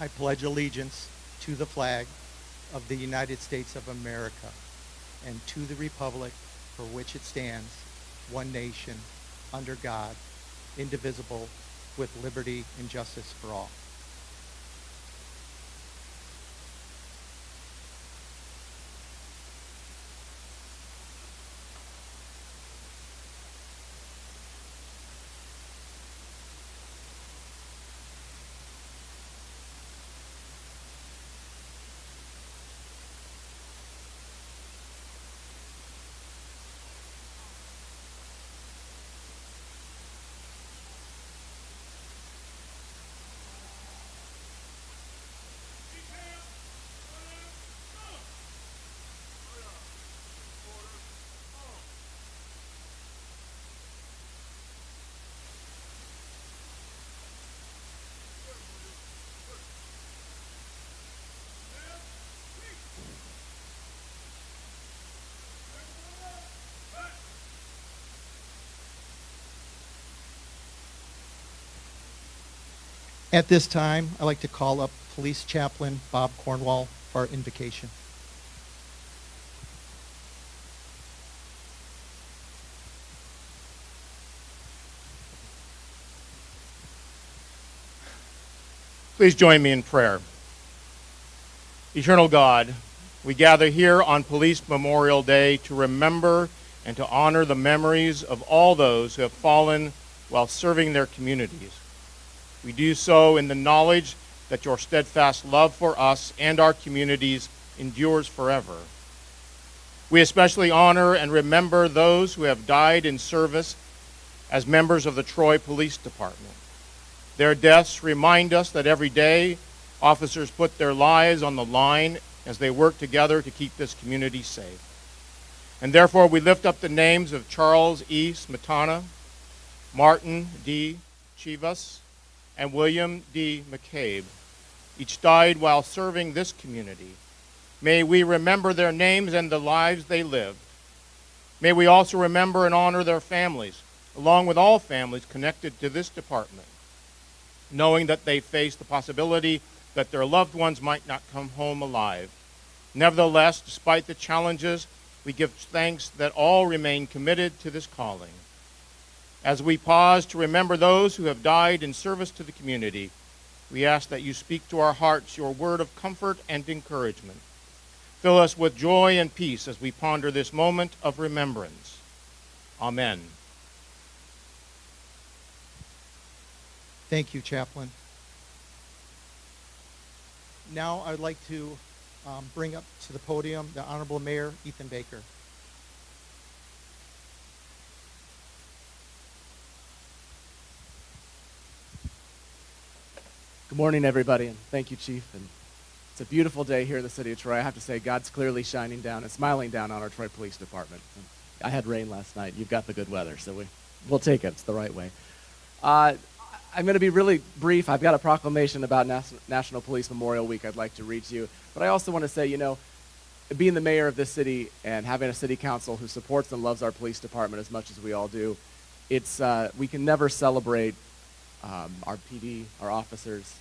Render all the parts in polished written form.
I pledge allegiance to the flag of the United States of America and to the republic for which it stands, one nation, under God, indivisible, with liberty and justice for all. At this time, I'd like to call up Police Chaplain Bob Cornwall for our invocation. Please join me in prayer. Eternal God, we gather here on Police Memorial Day to remember and to honor the memories of all those who have fallen while serving their communities. We do so in the knowledge that your steadfast love for us and our communities endures forever. We especially honor and remember those who have died in service as members of the Troy Police Department. Their deaths remind us that every day officers put their lives on the line as they work together to keep this community safe. And therefore we lift up the names of Charles E. Smetana, Martin D. Chivas, and William D. McCabe. Each died while serving this community. May we remember their names and the lives they lived. May we also remember and honor their families, along with all families connected to this department, knowing that they face the possibility that their loved ones might not come home alive. Nevertheless, despite the challenges, we give thanks that all remain committed to this calling. As we pause to remember those who have died in service to the community, we ask that you speak to our hearts your word of comfort and encouragement. Fill us with joy and peace as we ponder this moment of remembrance. Amen. Thank you, Chaplain. Now I'd like to bring up to the podium the Honorable Mayor Ethan Baker. Good morning, everybody, and thank you, Chief. And it's a beautiful day here in the city of Troy. I have to say, God's clearly shining down and smiling down on our Troy Police Department. I had rain last night. You've got the good weather, so we'll take it. It's the right way. I'm going to be really brief. I've got a proclamation about National Police Memorial Week I'd like to read to you. But I also want to say, being the mayor of this city and having a city council who supports and loves our police department as much as we all do, we can never celebrate our PD, our officers,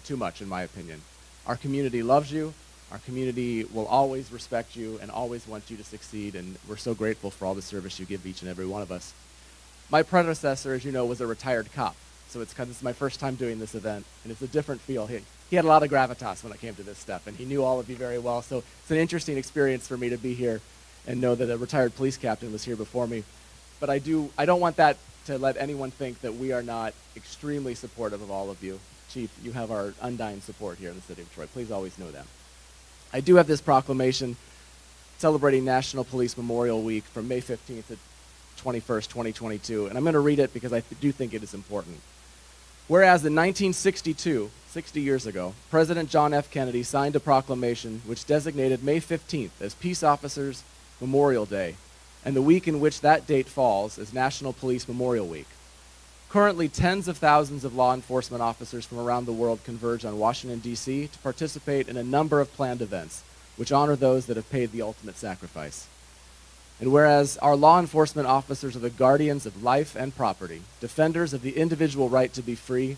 too much, in my opinion. Our community loves you. Our community will always respect you and always want you to succeed, and we're so grateful for all the service you give each and every one of us. My predecessor, as you know, was a retired cop, so this is my first time doing this event, and it's a different feel. He had a lot of gravitas when it came to this stuff, and he knew all of you very well, so it's an interesting experience for me to be here and know that a retired police captain was here before me. But I don't want that to let anyone think that we are not extremely supportive of all of you. Chief, you have our undying support here in the city of Troy. Please always know that. I do have this proclamation celebrating National Police Memorial Week from May 15th to 21st, 2022, and I'm going to read it because I do think it is important. Whereas in 1962, 60 years ago, President John F. Kennedy signed a proclamation which designated May 15th as Peace Officers Memorial Day, and the week in which that date falls is National Police Memorial Week. Currently, tens of thousands of law enforcement officers from around the world converge on Washington, D.C. to participate in a number of planned events, which honor those that have paid the ultimate sacrifice. And whereas our law enforcement officers are the guardians of life and property, defenders of the individual right to be free,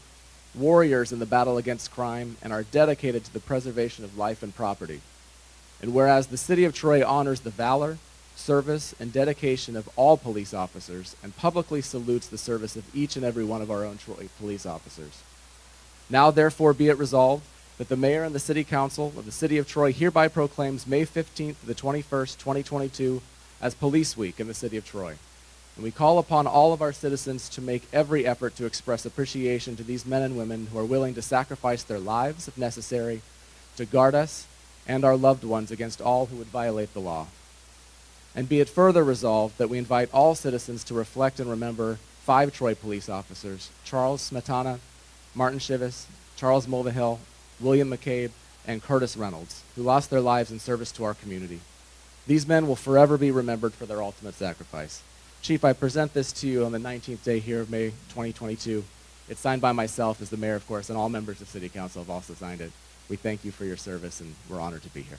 warriors in the battle against crime, and are dedicated to the preservation of life and property. And whereas the City of Troy honors the valor, service, and dedication of all police officers and publicly salutes the service of each and every one of our own Troy police officers. Now therefore be it resolved that the Mayor and the City Council of the City of Troy hereby proclaims May 15th to the 21st, 2022 as Police Week in the City of Troy. And we call upon all of our citizens to make every effort to express appreciation to these men and women who are willing to sacrifice their lives, if necessary, to guard us and our loved ones against all who would violate the law. And be it further resolved that we invite all citizens to reflect and remember 5 Troy police officers: Charles Smetana, Martin Shivas, Charles Mulvihill, William McCabe, and Curtis Reynolds, who lost their lives in service to our community. These men will forever be remembered for their ultimate sacrifice. Chief, I present this to you on the 19th day here of May 2022. It's signed by myself as the mayor, of course, and all members of City Council have also signed it. We thank you for your service, and we're honored to be here.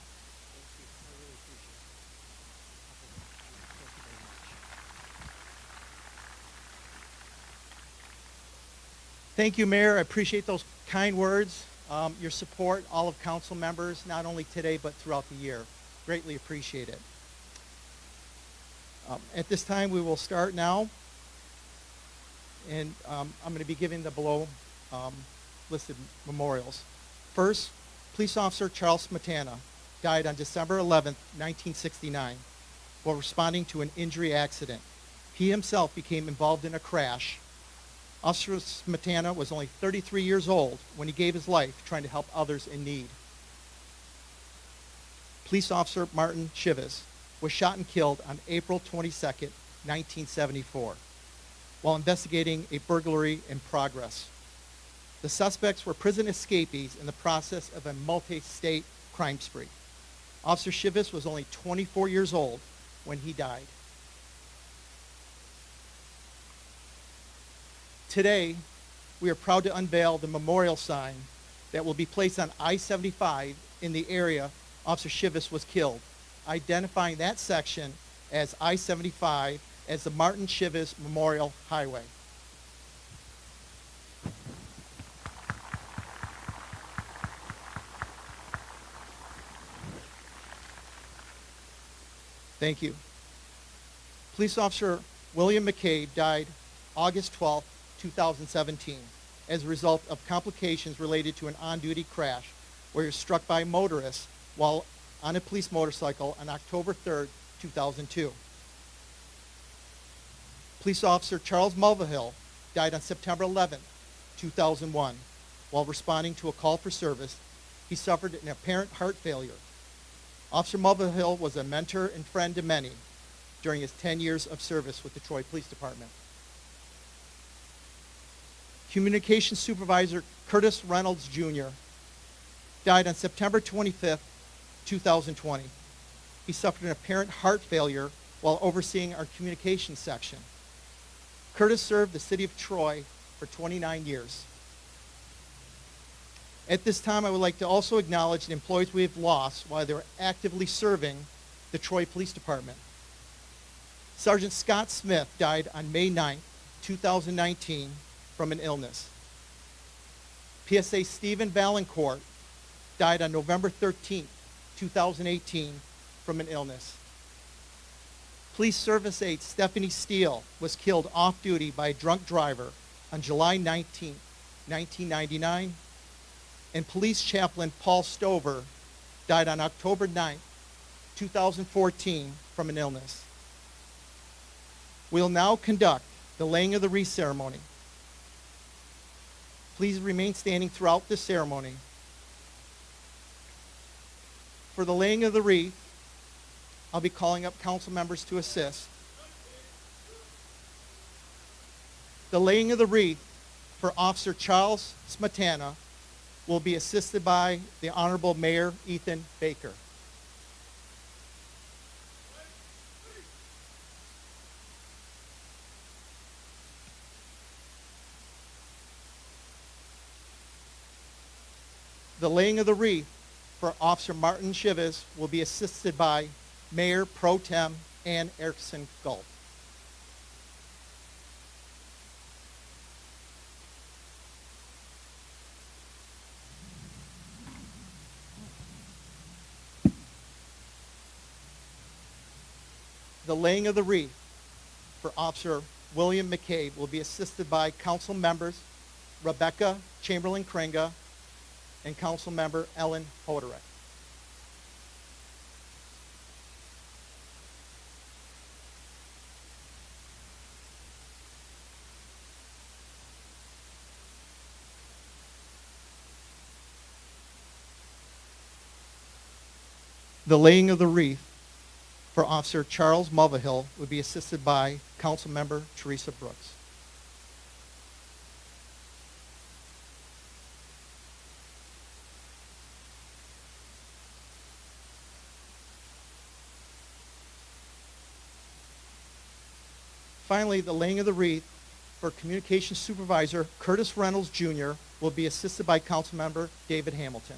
Thank you, Mayor. I appreciate those kind words, your support, all of council members, not only today but throughout the year. Greatly appreciate it. At this time, we will start now, and I'm going to be giving the below listed memorials. First, Police Officer Charles Smetana died on December 11th, 1969, while responding to an injury accident. He himself became involved in a crash. Officer Smetana was only 33 years old when he gave his life trying to help others in need. Police Officer Martin Shivas was shot and killed on April 22nd, 1974, while investigating a burglary in progress. The suspects were prison escapees in the process of a multi-state crime spree. Officer Shivas was only 24 years old when he died. Today, we are proud to unveil the memorial sign that will be placed on I-75 in the area Officer Shivas was killed, identifying that section as I-75 as the Martin Shivas Memorial Highway. Thank you. Police Officer William McCabe died August 12, 2017, as a result of complications related to an on-duty crash where he was struck by a motorist while on a police motorcycle on October 3, 2002. Police Officer Charles Mulvihill died on September 11, 2001, while responding to a call for service. He suffered an apparent heart failure. Officer Mulvihill was a mentor and friend to many during his 10 years of service with the Troy Police Department. Communications Supervisor Curtis Reynolds Jr. died on September 25, 2020. He suffered an apparent heart failure while overseeing our communications section. Curtis served the city of Troy for 29 years. At this time, I would like to also acknowledge the employees we have lost while they were actively serving the Troy Police Department. Sergeant Scott Smith died on May 9, 2019 from an illness. PSA Stephen Valancourt died on November 13, 2018 from an illness. Police Service Aide Stephanie Steele was killed off-duty by a drunk driver on July 19, 1999. And Police Chaplain Paul Stover died on October 9, 2014 from an illness. We'll now conduct the laying of the wreath ceremony. Please remain standing throughout this ceremony. For the laying of the wreath, I'll be calling up council members to assist. The laying of the wreath for Officer Charles Smetana will be assisted by the Honorable Mayor Ethan Baker. The laying of the wreath for Officer Martin Shivas will be assisted by Mayor Pro Tem Ann Erickson Galt. The laying of the wreath for Officer William McCabe will be assisted by council members Rebecca Chamberlain Kringa and council member Ellen Hoderick. The laying of the wreath for Officer Charles Mulvihill would be assisted by council member Teresa Brooks. Finally, the laying of the wreath for Communications Supervisor Curtis Reynolds Jr. will be assisted by Councilmember David Hamilton.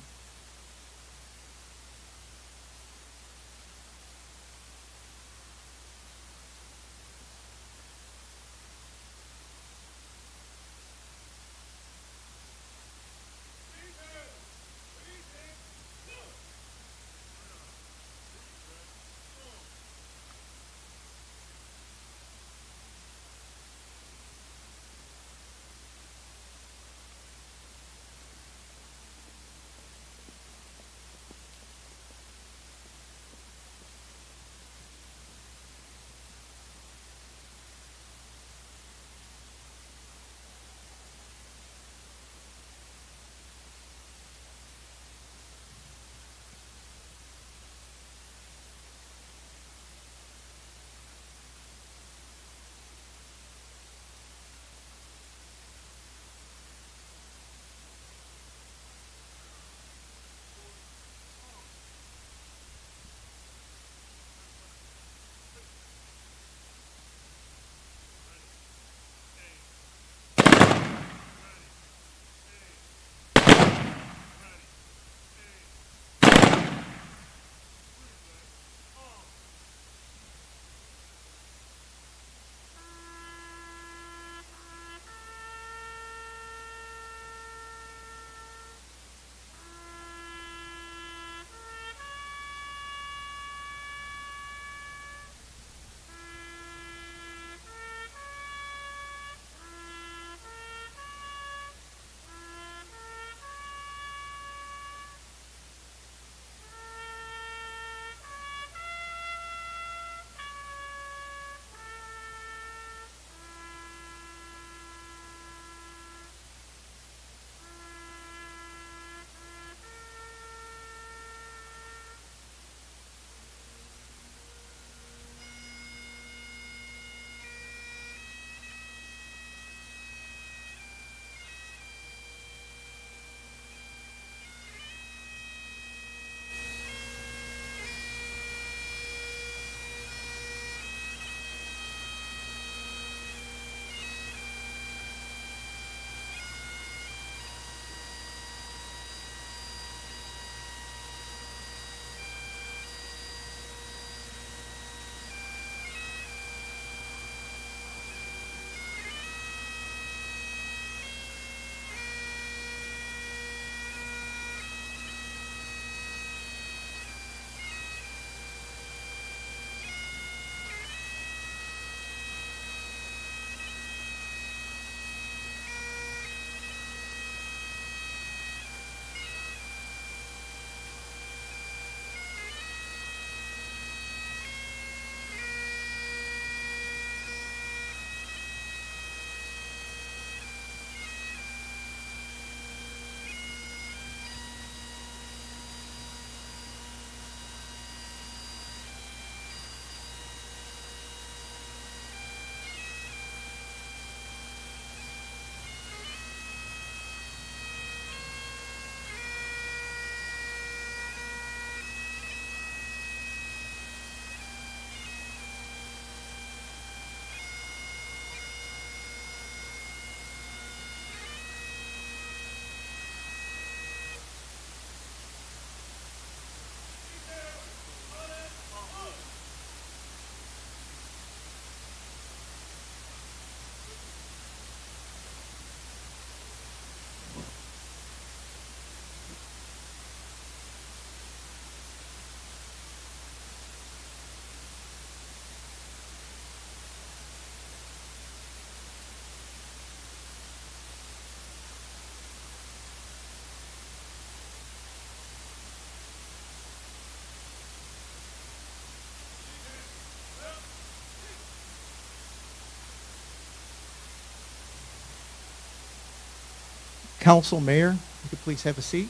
Council, Mayor, you could please have a seat.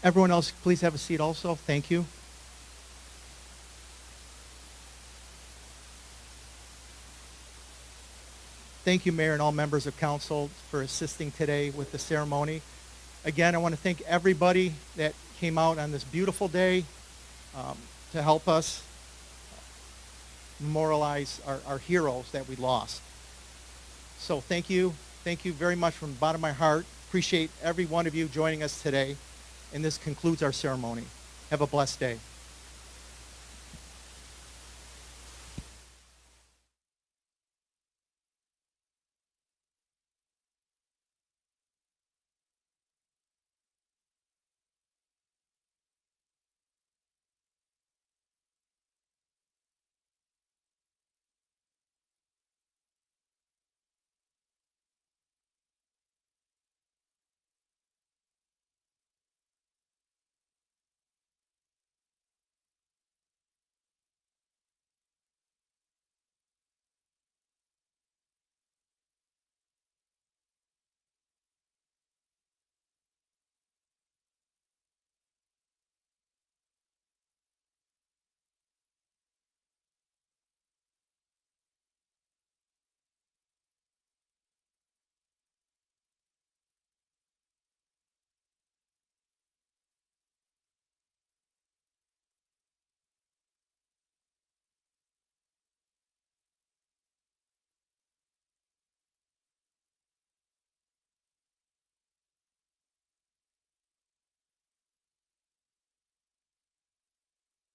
Everyone else, please have a seat also. Thank you. Thank you, Mayor, and all members of council for assisting today with the ceremony. Again, I want to thank everybody that came out on this beautiful day to help us memorialize our heroes that we lost. So thank you. Thank you very much from the bottom of my heart. Appreciate every one of you joining us today. And this concludes our ceremony. Have a blessed day.